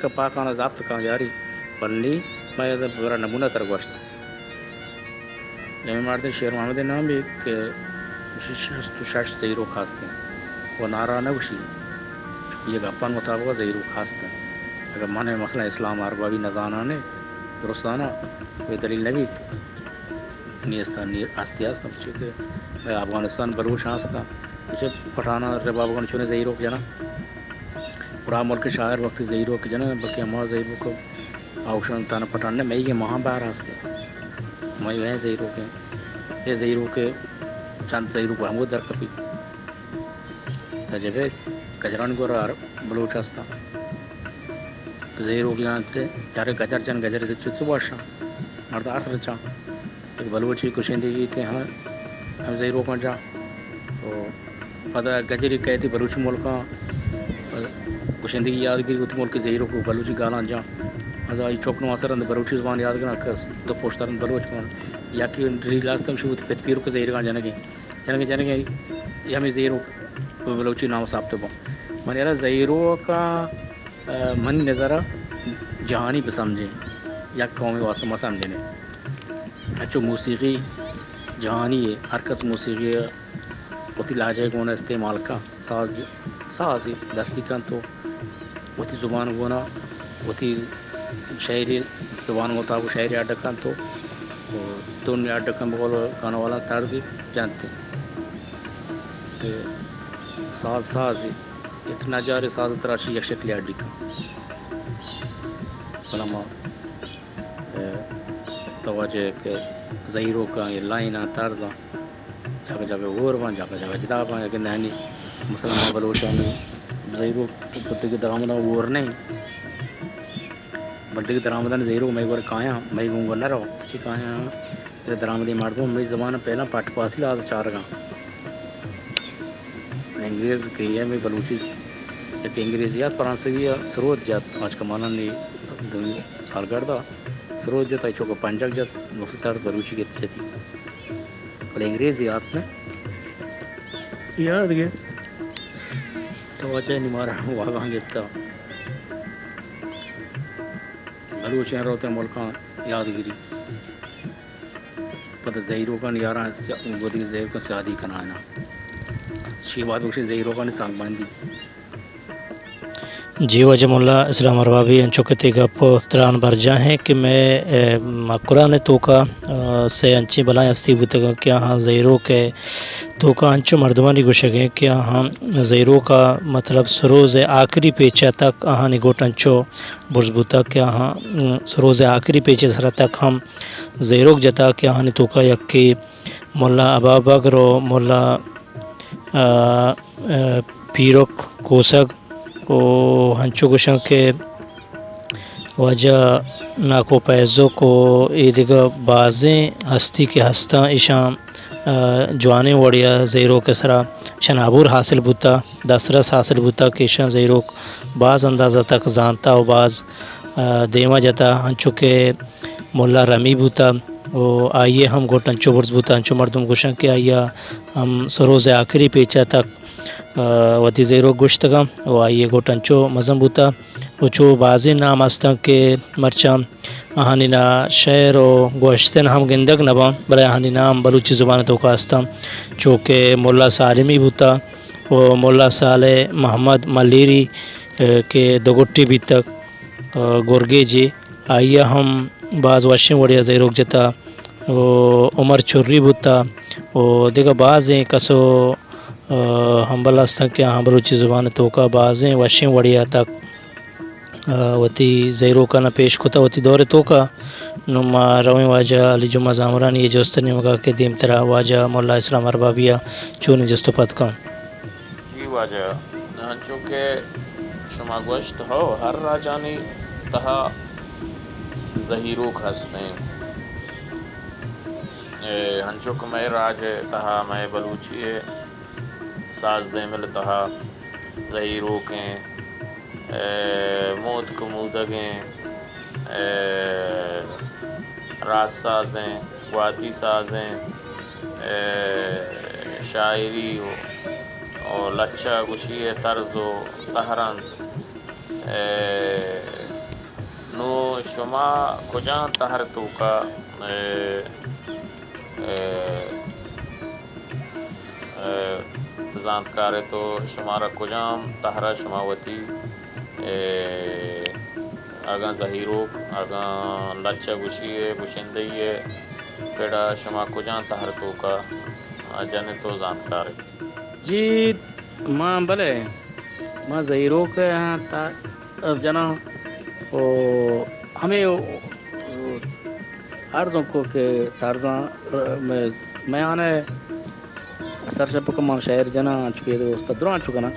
پاکانه ضابط کان یاری بلی ما یاد برا نمونه تر گوشت نمی مرد شیر محمد نام بھی کہ تو شش زیرو خواست ہیں وہ نارا نوشی یہ گپان مطابق زیرو خواست ہیں اگر من مثلا اسلام عربی نزانا نے درستانہ کوئی دلیل نبی نیستان آستیاستان کہ افغانستان بلوچ آستا اسے پٹھانا رباب کن چونے زیرو کے جنا پورا ملک شاعر وقت زیرو کے جنا بلکہ ہمارا زیرو کو آوشان تانا پٹھانے میں یہ مہاں باہر آستے میں وہ زیرو کے یہ زیرو کے چند زیرو کو ہم در کپی تجربے گجران کو بلوچ آستا زیرو کی جانتے چارے گجر چند گجر سے چوت باشا مرد آس رچا ایک بلوچی کشندگی تھے ہم زیرو کو جا تو پتہ گجری کہتی بلوچ ملکا کشندگی یاد گری اتنے ملک زیرو کو بلوچی گالان جا یہ چوک نو اثر بلوچی زبان یاد کرنا دو پوشتار بلوچ کون یا کہ ریلاستم شو پت پیرو کو زیر گان جنگی یہ ہمیں زیرو بلوچی نام ثابت بو من یار زیرو کا من نظر جہانی پہ سمجھیں یا قومی واسطہ میں سمجھنے اچھو موسیقی جہانی ہے ہر کس موسیقی وتی لاجے گونا استعمال کا ساز دستی کن تو وتی زبان گونا وتی شاعری زبان مطابق شاعری اڈکن تو دنیا اڈکن بول گانا والا طرز جانتے کہ ساز ایک نجار ساز تراشی یک شکلی اڈی کا علماء توجہ کہ زہیروں کا یہ لائنہ طرزہ جگہ جگہ غور بان جگہ جگہ جدا بان لیکن نہیں مسلمان بلوچوں میں زہیروں پتہ کی درآمدہ غور نہیں بلکہ کی درآمدہ زہیروں میں غور کایا میں گونگا نہ رہو اچھی کایا درآمدی مردوں میں زبان پہلا پاٹ پاسی لاز چار گا انگریز کی ہے میں بلوچی ایک انگریزیات فرانسوی سرود جات آج کا مانا نہیں سال گردہ سرود جات چوکا پنجاب جات نفس طرز بلوچی کی جاتی اور انگریزیات نے یاد گیا تو وجہ نہیں مارا واقعا گیتا بلوچیاں روتے ملکاں یادگیری پتہ زہیروں کا نیارہ گودی زہیر کا سیادی کنانا شیوات بخشی زہیروں کا نسان باندھی جی وجہ مولا اسلام عربی انچوکتی کا پوتران برجا ہیں کہ میں قرآن توکا سے انچی بلائیں استی بوتا کیا ہاں زہیروں کے توکا انچو مردمانی گوشگیں کیا ہاں زہیروں کا مطلب سروز آخری پیچہ تک آہاں نگوٹ انچو برزبوتا کیا ہاں سروز آخری پیچہ سر تک ہم زہیروں جتا کیا ہاں توکا یکی مولا ابا بکر و مولا پیرک کوسگ کو ہنچو گشن کے وجہ ناکو پیزو کو ایدگا بازیں ہستی کے ہستاں ایشان جوانے وڑیا زیرو کے سرا شنابور حاصل بوتا دسرس حاصل بوتا کہ ایشان زیرو بعض اندازہ تک زانتا و بعض دیما جتا ہنچو کے مولا رمی بوتا وہ آئیے ہم گوٹ انچو برز بوتا انچو مردم گوشن کے آئیے ہم سروز آخری پیچہ تک وتی زیرو گوشتگا وہ آئیے گوٹنچو مزم بوتا وچو بازی نام استن کے مرچام آہانی نا شعر و گوشتن ہم گندگ نبا برای آہانی نام بلوچی زبان تو کاستم چونکہ مولا سالمی بوتا و مولا صالح محمد ملیری کے دگٹی بھی تک گورگے جی آئیے ہم بعض وشن وڑیا زیروک جتا و عمر چوری بوتا و دیگا بعض ہیں کسو ہم بلاستان کہ ہاں بلوچی زبان تو کا بازیں وشیں وڑیا تک وتی زیرو کا نہ پیش کتا وتی دور تو کا نما رویں واجہ علی جمعہ زامرانی یہ جوستنی مگا کے دیم ترا واجہ مولا اسلام اربابیہ چونی جستو پت کا جی واجہ چونکہ شما گوشت ہو ہر راجانی تہا زہیرو ہستیں ہنچوک میں راج تہا میں بلوچی ساز زیمل تہا زہیرو کے مود کمودگیں راز سازیں واتی سازیں شاعری اور لچا گشی طرز و تہرند شما کجان تہر تو کا زانتکار تو شمارا کجام تہرا شماوتی اگاں ظہیروک اگاں لچا گشیے گشندئیے پیڑا شما کجان تہر تو کا جن تو زانتکار جی ماں بلے ماں ظہیروں کے جنا او ہمیں عرضوں کو کہ تارزاں میں آنے سر شپ کو مان شہر جنا چکے تو استاد دران چکا نا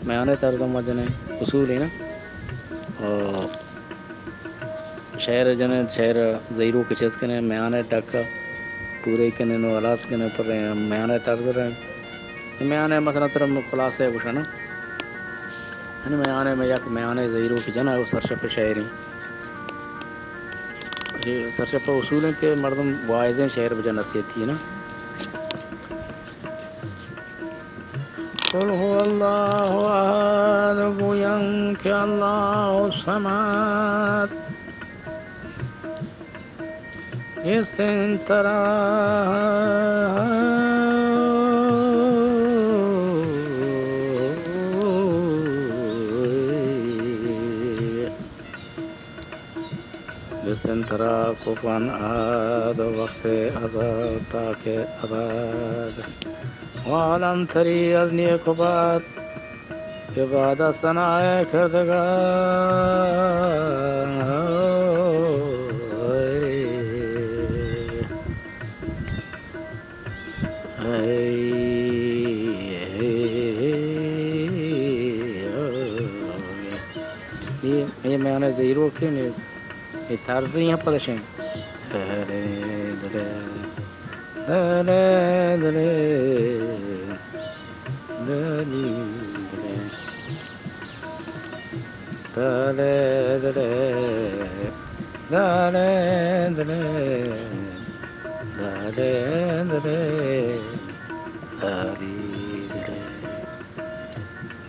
میں آنے تارزاں ما جنے اصول ہے نا شہر جنے شہر ظہیروں کے چیز کنے میں آنے ڈاک پورے کنے نو الاس کنے پر میں آنے تارز رہے میں آنے مثلا ترم خلاص ہے گوشا نا میں آنے میں یک میں آنے ظہیروں کی جنا سر شپ شہری سر شپ اصول ہے کہ مردم واعظیں شہر بجا نصیحت تھی نا قل هو اللہ احد گویم کہ اللہ الصمد استنطرا استنطرا کفن آد وقت ازاد تاکہ اباد وعالم تری از نیک و بد کہ بعد از ثناء کردگار یہ میں نے زیرو کے نہیں یہ طرز یہاں پر دشیں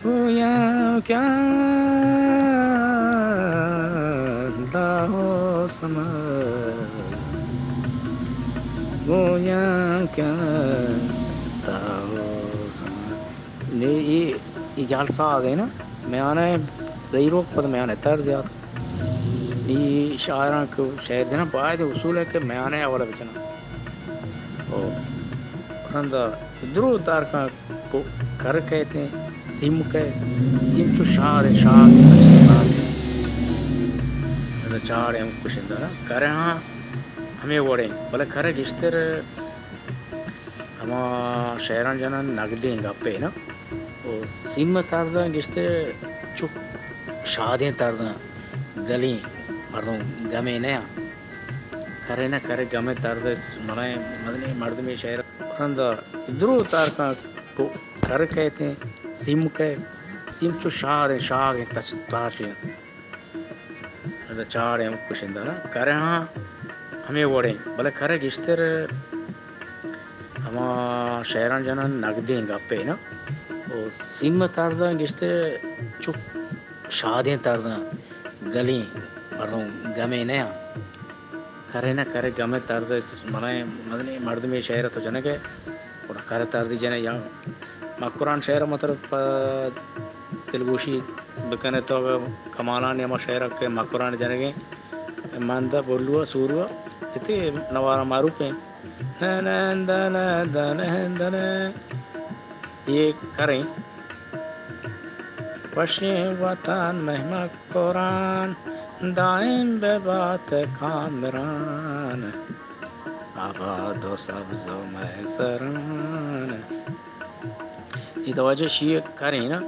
گویا کیا اللہ سمجھ گویا کیا اللہ سمجھ یہ جالسہ آ گئے نا میں آنے ظہیروں پر میں آنے تر زیادہ یہ شاعران کو شہر جنا باید اصول ہے کہ میں آنے اولا بچنا رندہ درو تار کا کر کہتے ہیں سیم کہے سیم چو شاہ دے شاہ رندہ چاڑ ہم کشندہ نا کرے ہاں ہمیں وڑیں بلے کرے گشتر ہما شہران جنا نگدیں گا پہ نا سیم تارزہ گشتر چو شادیں تارزہ گلیں مردم گمیں نیا کرے نہ کرے گمیں تارزہ منائیں مدنی مردمی شہر رندہ درو تار کا کر کہتے ہیں سیم کہے سیم چو شاہ دیں شاہ دیں تاشیں رندہ چاڑ ہم کشندہ نا کرے ہاں ہمیں وڑیں بلے کرے گشتر ہما شہران جنا نگدیں گا پہ نا سیم تارزہ گشتر چو شادیں تارزہ گلیں مردم گمیں نیا کرے نہ کرے گمیں تارزہ منائیں مدنی مردمی شہر تو جنگ ہے اور کرے تارزی جنے یا قرآن شہر مطلب تلگوشی بکنے تو کمالان یا شہر کے قرآن جنگیں ماندہ بولوا سوروا تے نوارا معروف ہیں یہ کریں وشی وطن مہمہ قرآن دائم بے بات کامران آباد و سبز و محسران یہ توجہ شیعہ کریں نا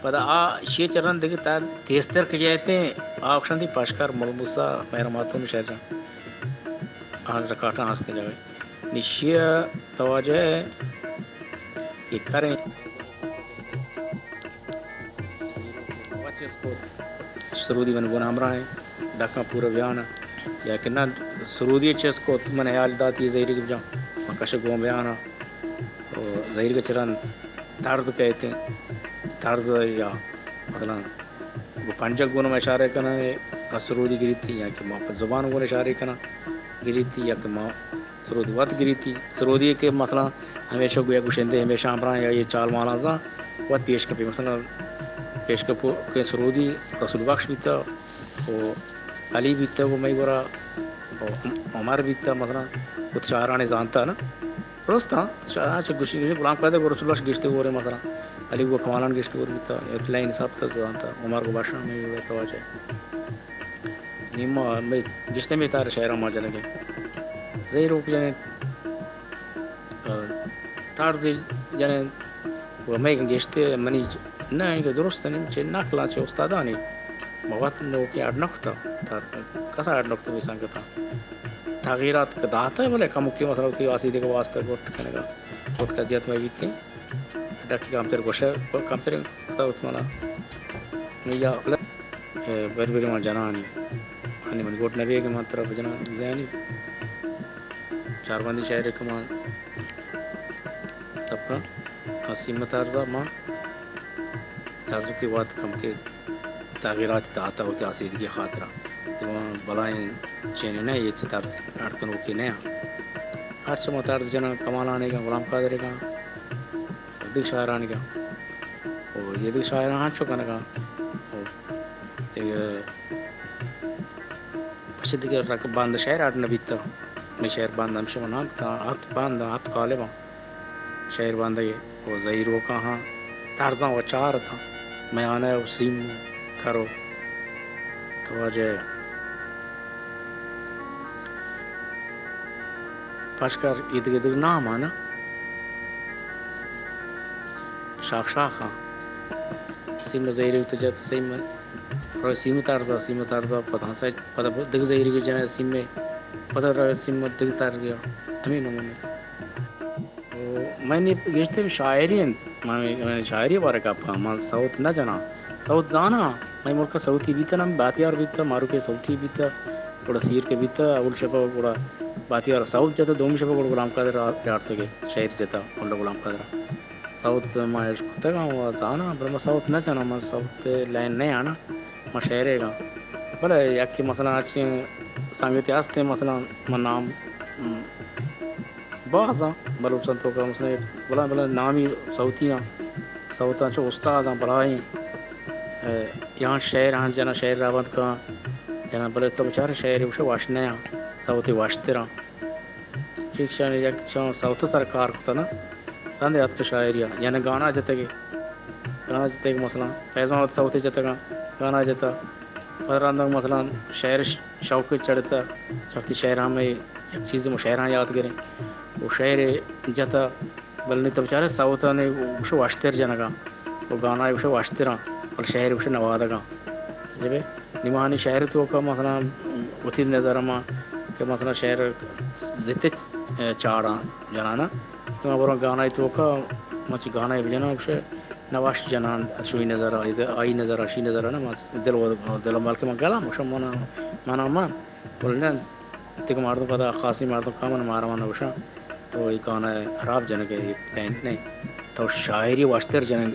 پدا شیعہ چرن دیکھ تیستر کے جاتے ہیں آکشن دی پاشکار ملموسا محرماتون شہر جان آن رکاٹا ہنستے جاوے شیعہ توجہ ہے یہ کریں سرودی من گونا ہمراہ ہیں ڈاکا پورا بیانا یا کہ نہ سرودی چیز کو تمہیں حیال داتی ظہیری کی جاؤں مکش گوم بیانا ظہیر کے چران طرز کہتے ہیں طرز یا مثلا وہ پنجک گون میں اشارے کرنا سرودی گری تھی یا کہ ماں زبان گون اشارے کرنا گری تھی یا کہ ماں سرود وت گری تھی سرودی کے مثلا ہمیشہ گویا گشندے ہمیشہ ہمراہ یا یہ چال مالا زاں وت پیش کپی مثلا پیش کپو کہ سرودی رسول بخش بیتا وہ علی بیتا وہ میں برا عمر بیتا مثلا وہ شاعرانے جانتا نا درست ہاں شاعر گشی گشی غلام قادر کو رسول بخش گشتے ہو رہے مثلا علی کو کمالان گشتے ہو بیتا اطلاعی نصاب تا جانتا عمر کو باشا میں یہ توجہ نیما میں گشتے میں تار شاعرہ ما جنگے زیر روک جانے تارزی جانے وہ میں گشتے منی نہ یہ درست نہیں چھ نقلا چھ استادانی مواد نو کہ اڑ نقطہ تار کسا اڑ نقطہ بھی سانگتا تغیرات کا داتا ہے بولے کم کی مثلا ہوتی واسطے کا واسطہ گوٹ کرنے کا گوٹ کا زیادت میں بھی تھی ڈاکی کام تیرے گوشہ کام تیرے پتا اتمانا نہیں یا بیر بیر مان جنانی آنی من گوٹ نبی ہے کہ مان طرف جنان دیانی چار باندی شاعر کا مان سب کا حسیمت عرضہ ماں تارزو کی بات کم کے تغیرات داتا ہوتی آسید کی خاطرہ تو وہاں بلائیں چینے نہیں یہ چھ تارز اڑکن ہوکی نیا ہر چھ تارز جنا کمال آنے کا غلام قادر کا دیکھ شاعر آنے کا اور یہ دیکھ شاعر آن چکانے کا پشد کے رک باندھ شاعر آٹنا بیتا میں شاعر باندھ ہمشہ منام تا آپ باندھ آپ کالبا شاعر باندھ یہ وہ ظہیروں کا ہاں تارزاں وہ چار تھا میں آنا ہے سیم کرو تو وجہ پاشکر عید کے دل نام آنا شاخ شاخ ہاں سیم ظہیری ہوتا جائے تو سیم روی سیم تارزا پتہ سا پتہ دگ ظہیری کے جانے سیم میں پتہ روی سیم میں دگ تارزیا ہمیں نمونے میں نے گشتے شاعری میں شاعری بارے کا پا میں ساؤتھ نہ جانا ساؤتھ جانا میں ملک ساؤتھی بیتا نا باتیار بیتا مارو کے ساؤتھی بیتا تھوڑا سیر کے بیتا اول شپا تھوڑا باتیار ساؤتھ جاتا دوم شپا کو غلام قادر یارتے کے شاعر جاتا اول غلام قادر ساؤتھ میں عشق ہوتا گا وہ جانا پر میں ساؤتھ نہ جانا میں ساؤتھ لائن نہیں آنا میں شاعر گا بلے یک مثلا اچھی سانگتی آستے مثلا میں نام بعضا بلوچستان تو کا مثلا بلا بلا نامی ساؤتھیاں ساؤتھاں چو استاد ہیں بلائیں یہاں شہر ہاں جنا شہر رابط کا جنا بلے تو بچارے شہر وشو واشنے ہیں ساؤتھی واشتے رہا ٹھیک شان یک شان ساؤتھ سرکار کو نا رندے ہاتھ کے شاعریہ یعنی گانا جتے گے مثلا پیزان ساؤتھی جتے گا گانا جتا پر رندہ مثلا شہر شوق چڑھتا چڑھتی شہر میں ایک چیز مشاعرہ یاد کریں وہ شہر جتا بلنی تو بچارے ساؤتھا نے وشو واشتر جنگا وہ گانا وشو واشتر اور شہر وشو نوادا گا جب نمانی شہر تو کا مثلا اتنی نظر ما کہ مثلا شہر زتے چاڑا جنانا تو برا گانا تو کا مچ گانا بجنا وشو نواش جنان شوی نظر آئی نظر اشی نظر نا دل مال کے مگلا مشم منا مان بولنا تک مردوں پتہ خاصی مردوں کا من مارا مانا وشا تو یہ گانا عراب جن کے پینٹ نہیں تو شاعری واشتر جن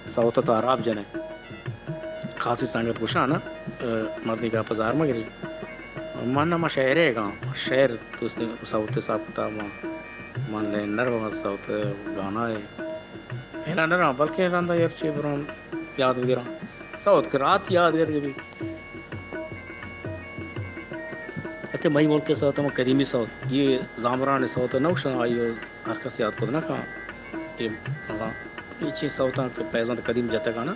ساؤتھ تو عراب جن خاصی سنگت وشا نا مردی کا بازار میں گری ماننا ما شہر ہے گا شہر تو ساؤتھ صاحب تا مان لے نر ساؤتھ گانا ہے اعلان رہا بلکہ اعلان دا یار چی برام یاد وغیرہ ساؤتھ کے رات یاد کر کے بھی اتے مئی ملک کے ساتھ ہم قدیمی ساؤتھ یہ زامران ساؤتھ نوشن آئی ہر کس یاد کو نہ کہا یہ چیز ساؤتھ کے پیزان قدیم جاتا گا نا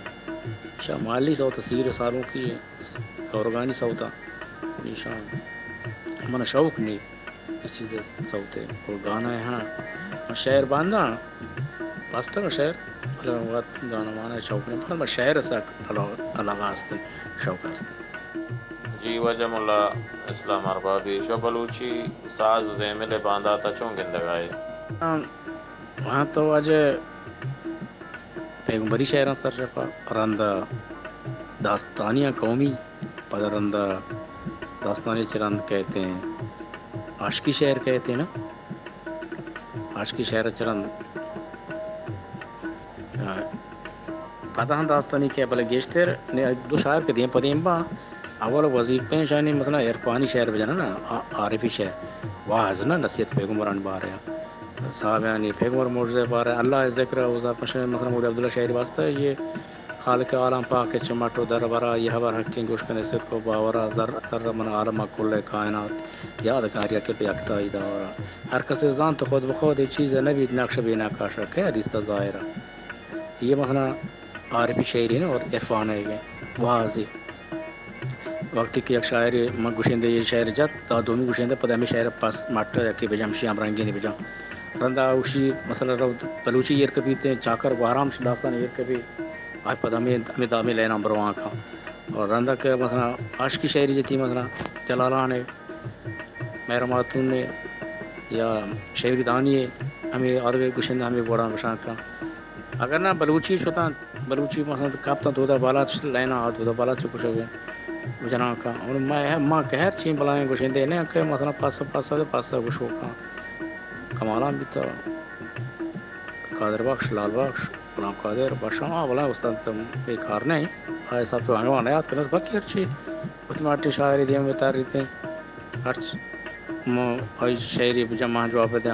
شمالی ساؤتھ سیر سالوں کی اورگانی ساؤتھ نشان من شوق نہیں اس چیز ساؤتھ ہے اور گانا ہے ہاں شہر باندھا واسطہ شہر وقت گانا مانا شوق نہیں پر شہر سے علاقہ ہستے شوق ہستے جی وجہ ملا اسلام اربابی شو بلوچی ساز زیملے باندھا تا چون گندگائے وہاں تو وجہ پیغمبری شہران سر شفا رندہ داستانیاں قومی پدہ رندہ داستانی چرند کہتے ہیں عاشقی شہر کہتے ہیں نا عاشقی شہر چرند خدا داستانی که بله گشتر نه دو شاعر که دیم پدیم با اول وظیفه شانی مثلا عرفانی شعر بجانا نا عارفی شعر واعظ نا نصیحت پیغمبران باره صاحب یعنی پیغمبر معجزه باره اللہ ذکر اوزا مثلا مولوی عبداللہ شاعری واسطہ یہ خالق عالم پاک چماٹو دربارہ یہ خبر حقین گوش کنے صدق کو باورا ذر من عالم کل کائنات یاد کاریا کے پہ اکتا ہی داورا ہر کس زان تو خود بخود یہ چیز نبی نقش بے نقاشا کہ حدیث تا ظاہرہ یہ مثلا عارفی شاعری ہے اور عرفان ہے یہ واضح وقتی کہ ایک شاعر گوشندے یہ شاعر جات تا دومی گوشندے پتہ ہمیں شاعر پاس ماٹر کے بجام شیام رنگی نہیں بجام رندا اوشی مثلا رو بلوچی یہ کبھی تے چاکر بارام داستان یہ کبھی آج پتہ ہمیں دامے لینا بروان کا اور رندا کے مثلا عاشقی شاعری جتی مثلا جلالہ نے مہرماتون نے یا شاعری دانی ہے ہمیں اور گوشندہ ہمیں بڑا بشان کا اگر نہ بلوچی شوتا بلوچی مثلا کاپتا تو بالا لینا تو بالا چکش ہو جنا کا اور میں ماں کہر چین بلائیں گوشندے نے کہ مثلا پاسا گوشو کا کمالان بھی تو قادر بخش لال بخش غلام قادر باشا بلا استاد تم بیکار نہیں آئے صاحب تو انوان یاد کرنا باقی ہر چیز اتماٹی شاعری دیم بتا رہی تھے ہر آئی شاعری بجا جواب دیں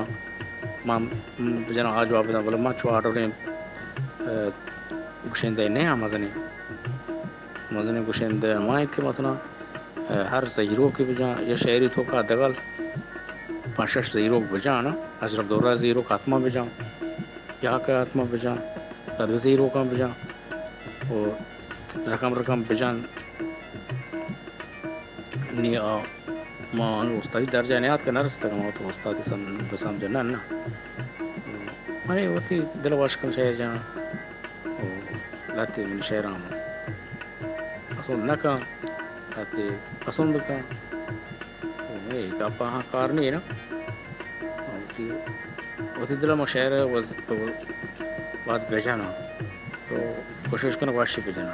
ماں بجنا آ جواب دیں بولے ماں چواٹو نے گوشندے نہیں مدنی گوشندے ماں کہ مثلا ہر زیرو کی بجا یہ شاعری تو کا دگل پانچ زیرو بجا نا اشرف دورہ زیرو کا آتما بجا یا کا آتما بجا رد زیرو کا بجا اور رقم بجان نی ماں استادی درجہ نیات کا نرس تک ماں تو استادی سمجھنا نا میں وہ تھی دل واشکم شہر جہاں لاتے من شہرام پسند نہ کا لاتے پسند کا نہیں کا پہاں کار نہیں نا وہ تھی دل میں شہر بات بھیجانا تو کوشش کرنا واشی بھیجانا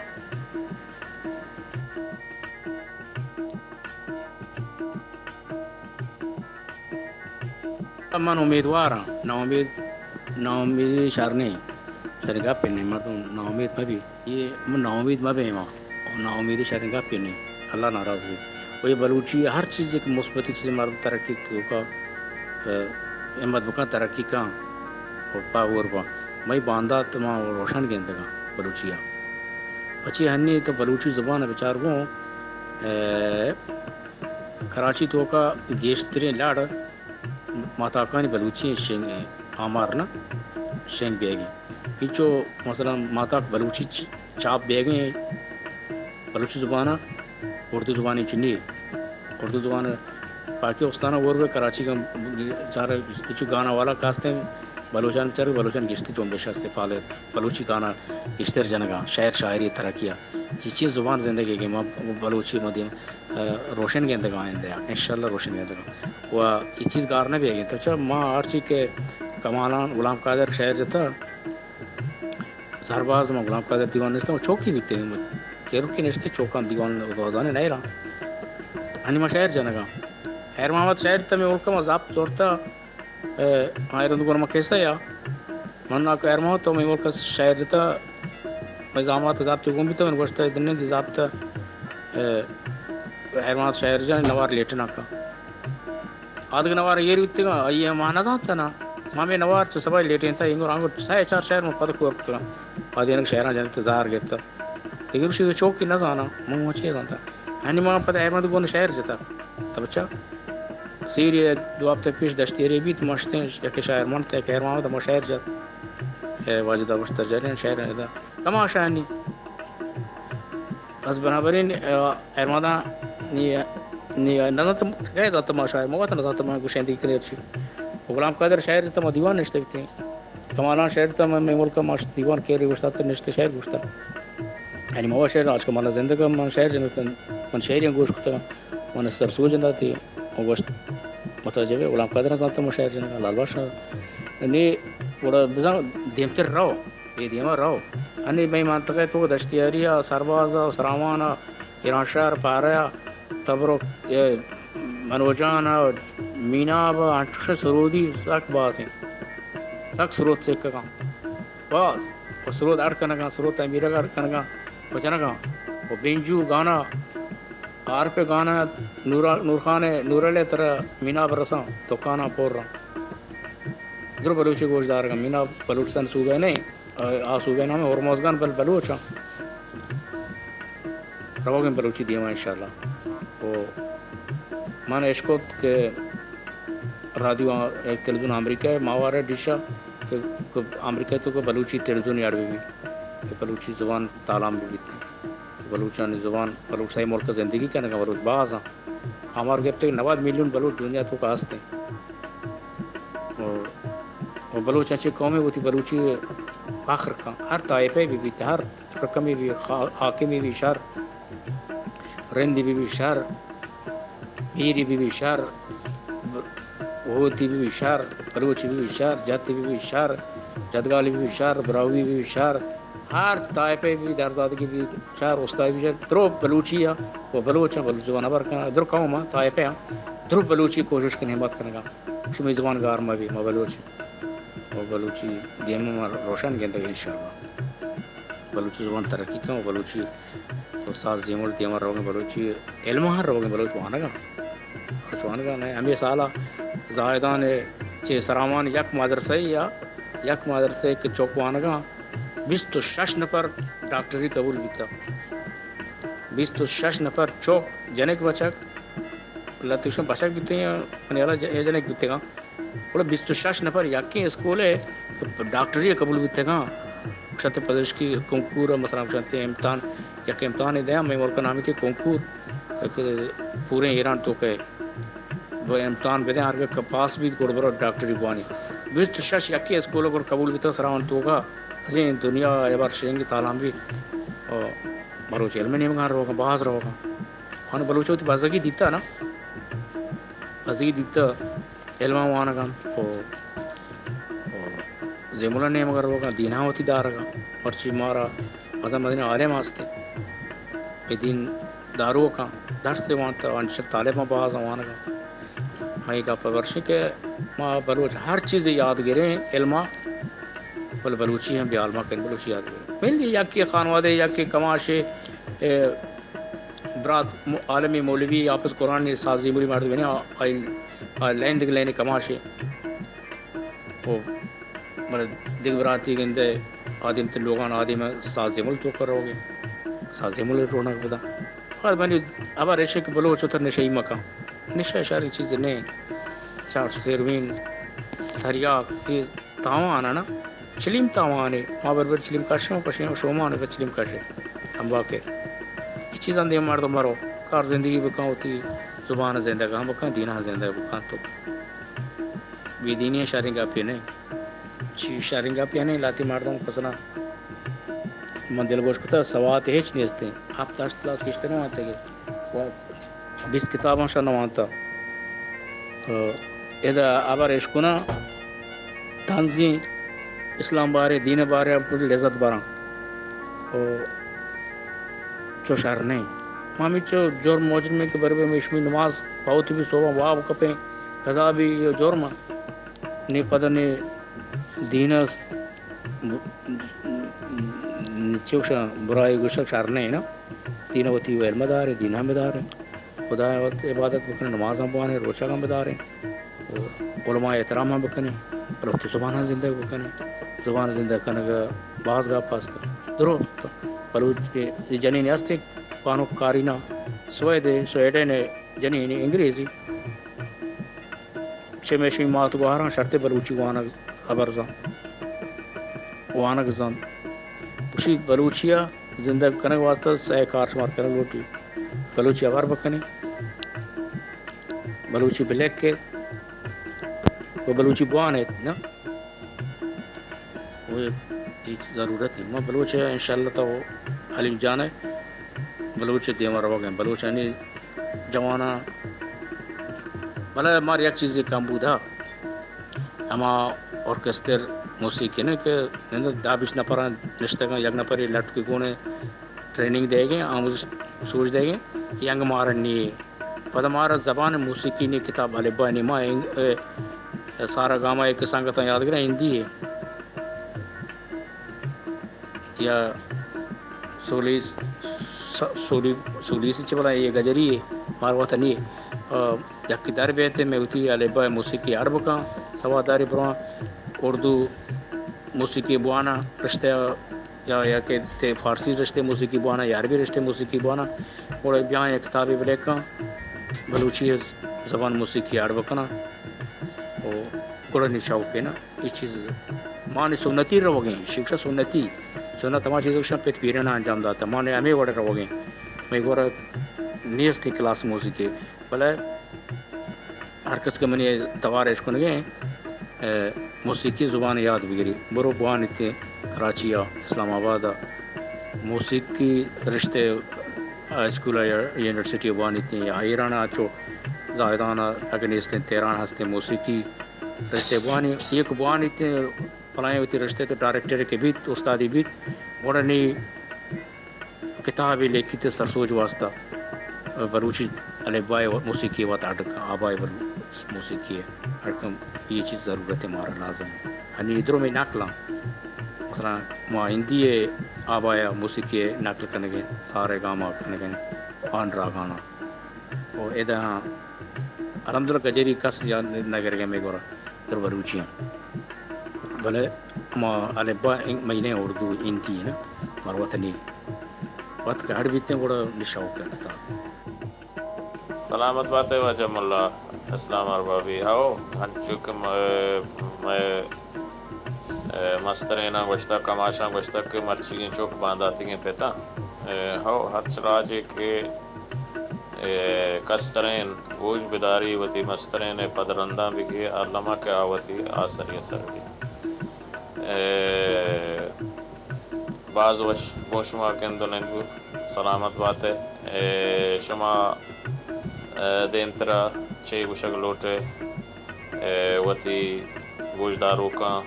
من امیدوار ہوں نا امید شارنی شرگا پہ نہیں مردوں نا امید میں بھی یہ نا امید میں بھی ماں اور نا امیدی شرگا پہ نہیں اللہ ناراض ہوئی وہ یہ بلوچی ہر چیز ایک مثبتی چیز مرد ترقی کا احمد بکا ترقی کا اور پاور با میں باندھا تو ماں روشن گیند کا بلوچیا بچی ہنی تو بلوچی زبان بیچار وہ کراچی تو کا گیشترے لاڑ ماتاکانی بلوچی شنگ آمار نا شنگ بیگی پیچھو مثلا ماتاک بلوچی چاپ بیگیں بلوچی زبانہ اردو زبانی چنی اردو زبان پاکستان اور کراچی کا سارا کچھ گانا والا کاستے بلوچان چر بلوچان گشتی تو شستے پالے بلوچی گانا گشتر جنگا شاعر شاعری طرح کیا یہ چیز زبان زندگی کی ماں بلوچی مدیم روشن گیند گا آئندہ انشاءاللہ روشن گیند گا وہ یہ چیز گارنے بھی ہے تو چل ماں ہر چیز کے کمالان غلام قادر شاعر جتا سرباز میں غلام قادر دیوان نشتا وہ چوکی بیتے ہیں کیرو کی نشتے چوکان دیوان دوزانے نہیں رہا ہنی ماں شاعر جنگا خیر محمد شاعر تا میں اولکا مذاب توڑتا آئرن گورما کیسا یا مننا کو ارمو تو میں اولکا شاعر جتا میں زامات ضابطے گم بھی تو میں گوشتا دننے دی ضابطہ حیرمات شاعر جان نوار لیٹنا کا آدھگ نوار یہ ریتے گا یہ مانا جانتا نا مامی نوار چو سبای لیٹیں تا انگو رانگو سائے چار شاعر میں پدک وقت گا آدھی انگ شاعران جانتا زہار گیتا لیکن اسی چوک کی نزانا منگو چیئے جانتا ہنی ماں پتہ حیرمات گون شاعر جتا تب اچھا سیری دو ہفتے پیش دشتیری بھی تو مشتے ہیں یک شاعر منتے کہ حیرمات ما شاعر جات واجدہ بشتر جارین شاعر ہے کما شاعنی بس بنابراین حیرماتا نی نظر گئے ذات ما شاعر موقع نظر ما گوشندگی کرے اچھی غلام قادر شاعر تا ما دیوان نشتے بکتے کمالان شاعر تا میں ملکہ ما دیوان کیری گوشتا تا نشتے شاعر گوشتا یعنی موا شاعر آج کا مانا زندگی من شاعر جنتا من شاعریاں گوش کتا من سرسو جنتا تھی گوشت متوجہ ہے غلام قادر ذات ما شاعر جنتا لال بادشاہ نی بڑا بزن دیمتر رو یہ دیما رو انی میں منطقے تو دشتیاریا سربازا سراوانا ایران شہر پاریا تبرک منوجانا مینابا انٹوش سرودی سک باز ہیں سک سرود سے کام باز وہ سرود اڑ کنگا سرود میرا اڑ کنگا بچنگا وہ بینجو گانا آر پہ گانا نور خان نور علیہ طرح مینا برساں تو کانا پور رہا در بلوچی گوشت دار کا مینا بلوچستان صوبہ نہیں آ صوبہ نام ہے اور موزگان بل بلوچا رواں بلوچی دیما انشاءاللہ وہ مان اشکوت کے رادیو ایک تلویزیون امریکہ ماوارے ڈشا امریکہ تو بلوچی تلویزیون یار بھی بلوچی زبان تعلیم بھی تھی بلوچانی زبان بلوچائی ملک زندگی کہنے کا بلوچ بعض ہیں ہمارے گھر تک 90 ملین بلوچ دنیا تو کاستے اور بلوچ اچھی قومیں ہوتی بلوچی آخر کا ہر طائفے بھی تھے ہر رقمی بھی حاکمی بھی شہر رندی بھی شہر پیری بھی شہر ہوتی بھی شہر بلوچی بھی شہر جاتی بھی شہر جدگالی بھی شہر براوی بھی شہر ہر طائفے بھی درزادگی بھی شہر استاد بھی شہر درو بلوچی ہے وہ بلوچ ہیں بلوچ زبان ابر کا در قوم ہے طائفے ہیں درو بلوچی کوشش کرنے بات کرنے کا شمی زبان گار میں بھی میں بلوچ وہ بلوچی دیم میں روشن کے اندر انشاءاللہ بلوچی زبان ترقی کا وہ بلوچی استاد زیمول دیمار رہو گے بلوچی علم ہر رہو گے بلوچ وہاں گا نہیں ہمیں سالہ زاہدان چھ سرامان یک مدرسے یا یک مدرسے کے چوکوان گا 26 نفر ڈاکٹری قبول بیتا 26 نفر چوک جنک بچک لطیشن بچک بیتے ہیں انیالا جنک بیتے گا بولے 26 نفر یکی اسکول ہے ڈاکٹری قبول بیتے گا شاید پردیش کی کنکور مثلا شاید امتحان یک امتحان دیا میں ملک نامی کے کنکور پورے ایران تو کہ وہ امتحان بدے ہر کے پاس بھی گڑبڑ ڈاکٹری بوانی 26 یکی اسکولوں کو قبول بیتا سراون تو کا عظیم دنیا ایبار شہیں گی تعلیم بھی اور بلوچ علم نہیں مگان رہو گا باز رہو گا خانہ بلوچ ہوتی بازگی دیتا نا بازگی دیتا علم وانا گا اور زیمولا نہیں مگر رہو گا دینہ ہوتی دار گا مرچی مارا مزہ مدینہ عالم آستے پہ دین دارو کا درس سے وانتا انشاء طالب میں باز وانا گا میں کا پرورشی کے ماں بلوچ ہر چیز یاد گرے علمہ بل بلوچی ہیں بھی عالمہ کہیں بلوچی یاد گرے ملی یا کی خانوادے یا کی کماشے برات عالمی مولوی آپس قرآن سازی مولی مارد بنے لین دگ لینے کماشے وہ مطلب دگ براتی گندے آدم تل لوگان آدم سازی مول تو کر رہو گے سازی مول رونا بدا خواہد بنی ابا ریشے کے بلوچ اتر نشہی مکہ نشہ اشاری چیزیں نہیں چار سیروین سریاق یہ تاوان ہے نا چلیم تاوان ہے ماں بربر چلیم کاشوں کشیں شومان ہے چلیم کاشے ہم واقع یہ چیزاں دے مارد مرو کار زندگی بکاں ہوتی زبان زندگی ہم بکاں دینہ زندگی بکاں تو بھی دینی شارنگ آپ یہ نہیں چی شارنگ آپ یہ نہیں لاتی ماردوں پسنا من دل گوش کتا سوات ہیچ نہیں ہستے آپ تاشت کلاس کشتے نہ آتے گے 20 کتابوں شاہ نہ آتا تو ادھا آبار عشقنا تنظیم اسلام بارے دین بارے پوری لذت بارا اور چو شہر نہیں مامی چو جور موجن میں کہ بربے میں اشمی نماز بہت بھی صوبہ واب کپیں قضا بھی یہ جور ماں نی پدہ نی دین چوشا برائی گوشک شہر نہیں نا دین ہوتی وہ علم دار ہے دینہ میں دار ہے خدا عبادت بکنے نماز ہم بوانے روچہ ہم بدار ہیں علماء احترام ہم بکنے رخت زبان زندگی بکنے زبان زندگی کرنے کا باز گا پاستا درست بلوچ جنین یاستے پانو کارینا سوئے دے سوئیڈے نے جنین انگریزی چھے میں شوی ماتو گوارا شرط بلوچی وانا خبر زن وانا گزن اسی بلوچیا زندگی کرنے واسطہ سہ کار شمار کرنے لوٹی بلوچی آوار بکنے بلوچی بلیک کے وہ بلوچی بوان ہے نا وہ ضرورت ہے میں بلوچ ہے انشاءاللہ تو حلیم جانے بلوچ دیما رہو گئے بلوچ یعنی جوانا مطلب ہماری ایک چیز کام بودا ہما orkester موسیقی نے کہ دابش نہ پرا نشتے گا یک نہ پری لٹ کے گونے ٹریننگ دے گے آموز سوچ دے گے ینگ مارنی پدا مارا زبان موسیقی نے کتاب حلبہ نیما سارا گاما ایک سانگتا یاد کریں ہندی ہے یا سولی سے چلا یہ گجری ہے مار وطنی یک دار بیتے میں ہوتی البا موسیقی عرب کا سواداری پرواں اردو موسیقی بوانا رشتے یا کہ تے فارسی رشتے موسیقی بوانا یا عربی رشتے موسیقی بوانا اور بیاں ایک کتابی بلیک کا بلوچی زبان موسیقی عرب کنا اور قرآن شوق ہے نا یہ چیز ماں سنتی رو گئے شکشا سنتی سننا تمام چیزوں سے پیت پیرنا انجام داتا ماں نے ہمیں وڑ رو گئے میں گورا نیز تھی کلاس موسیقی بھلے ہر کس کے منی توار عشق گئے موسیقی زبان یاد بگری برو بوان اتنے کراچی اسلام آباد موسیقی رشتے اسکول یونیورسٹی بوان اتنے یا ایران چو زاہدانہ اگنیستے تیران ہستے موسیقی رشتے بوانی ایک بوان اتنے پلائیں ہوتی رشتے تو ڈائریکٹر کے بھی استادی بھی وڑنی کتابی لکھی تھے سرسوج واسطہ بلوچی البائے موسیقی وات آبائے موسیقی ہے یہ چیز ضرورت ہے ہمارا لازم ہے ہنی ادھروں میں نقل مثلا ماں ہندی آبایا موسیقی نقل کرنے گئے سارے گاما کرنے گئے پان را گانا اور ادھر الحمدللہ گجری کس یا نگر گئے میں گورا در بلوچیاں بھلے ماں البا مہینے اردو ہندی ہے نا مار وطنی وقت کا ہڑ بیتے بڑا نشاؤ کرتا سلامت بات ہے وجم اللہ اسلام اربابی ہاؤ ہنچو کہ میں مسترینا گشتہ کماشاں گشتہ کہ مرچی چوک باندھاتی ہیں پیتا ہاؤ ہر چراج کے کسترین گوش بداری وتی مسترین پدرندہ بگی علامہ کے آوتی آسری سردی بعض گوشما کے اندر سلامت بات ہے شما دینترا چھ گوشک لوٹے وتی گوش دارو کا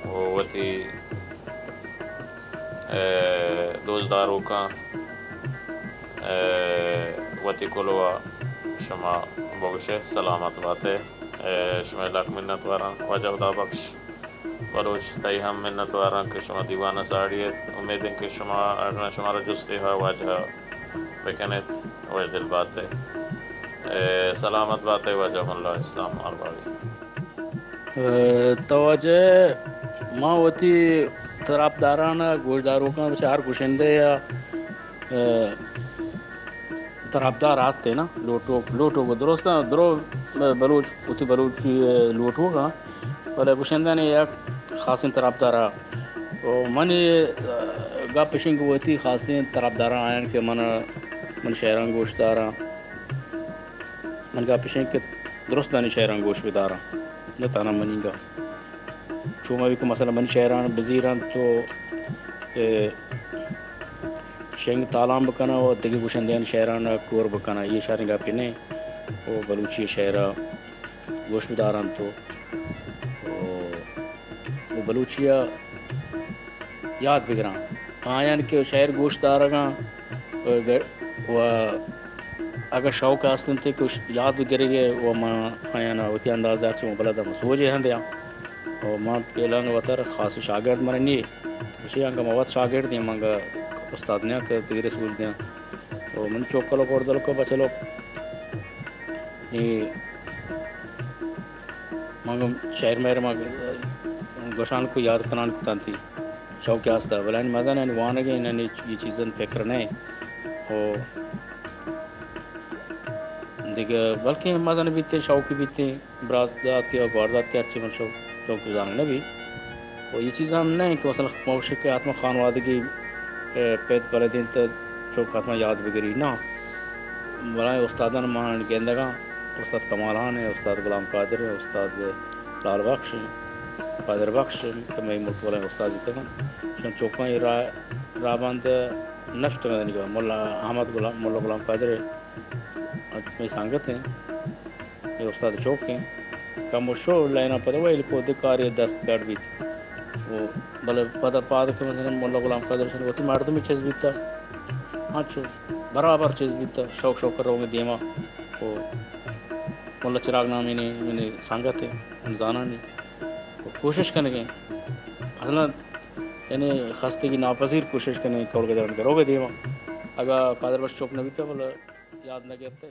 وتی دوزدارو کا وتی کلوا شما بوشے سلامت بات ہے شما لاکھ منت وارا وجہ خدا بخش بلوچ تئی ہم منت وارا کہ شما دیوانہ ساڑی ہے امید ہے کہ شما اگر شمارا جستے ہوا واجہ بکنت وہ دل بات ہے سلامت بات ہے وجہ اللہ اسلام آبادی توجہ ماں ہوتی طرف دارانہ گوشداروں کا چار کشندے یا طرفدار آستے نا لوٹو کو درست نا درو بلوچ اتی بلوچی لوٹو کا بلے کشندہ نے ایک خاصی طرفدارا اور منی گا پشنگ ہوتی خاصی طرفدارا آئین کہ من شہران گوشت دارا من گا پشنگ کہ درست دانی شہران گوشت بدارا نہ تانا منی گا چوما بھی کہ مثلا من شہران بزیران تو شنگ تالام بکنا اور دگی گوشندین شہران کور بکنا یہ شہریں گا پینے وہ بلوچی شہرہ گوشت بداران تو وہ بلوچیا یاد بگران آیان کہ شہر گوشت دارگاں و اگر شوق آستن تھے کہ یاد بگرے گئے وہ ماں آیانا ہوتی اندازہ سے مبلدہ مسوجے ہیں دیا اور ماں پیلانگ وطر خاص شاگرد مرنی اسی آنگا مواد شاگرد دیا مانگا استاد نے کہ تیرے سکول دیا تو من چوکلو کوردل کو بچلو یہ مانگا شہر مہر مانگا گوشان کو یاد کنان کتان تھی شوق آستا بلائن مدن ہے وانگے انہیں یہ چیزن فکر نہیں اور دیکھیں بلکہ مدن بیتے شوقی بیتے برادات کے اور واردات کے اچھے من شوق گزارنے نہ بھی اور یہ چیز ہم نہیں کہ مثلا موشق کے آتما خانوادگی پیت پلے دن تا چوک آتما یاد بگری نا بلائیں استادان مان گیندگاں استاد کمالان ہے استاد غلام قادر ہے استاد لال بخش قادر بخش کہ میں ملک والے استاد دیتے ہیں چوکاں یہ راہ باند نشت میں نہیں کہا مولا احمد مولا غلام قادر ہے میں سانگت ہیں یہ استاد چوک ہیں کم و شو لینا پتا وہ کو دکاری دست کٹ بھی وہ بلے پتہ پاد کے مثلا مولا غلام قادر سے ہوتی مردمی چیز بیتا ہاں برابر چیز بیتا شوق کرو گے دیما وہ مولا چراغ نامی نے میں نے سانگت ہے انزانا نہیں کوشش کرنے گئے اصلا یعنی خستے کی ناپذیر کوشش کرنے کول گزارن کرو گے دیوا اگر قادر بس چوک نہ بیتے بولا یاد نہ کرتے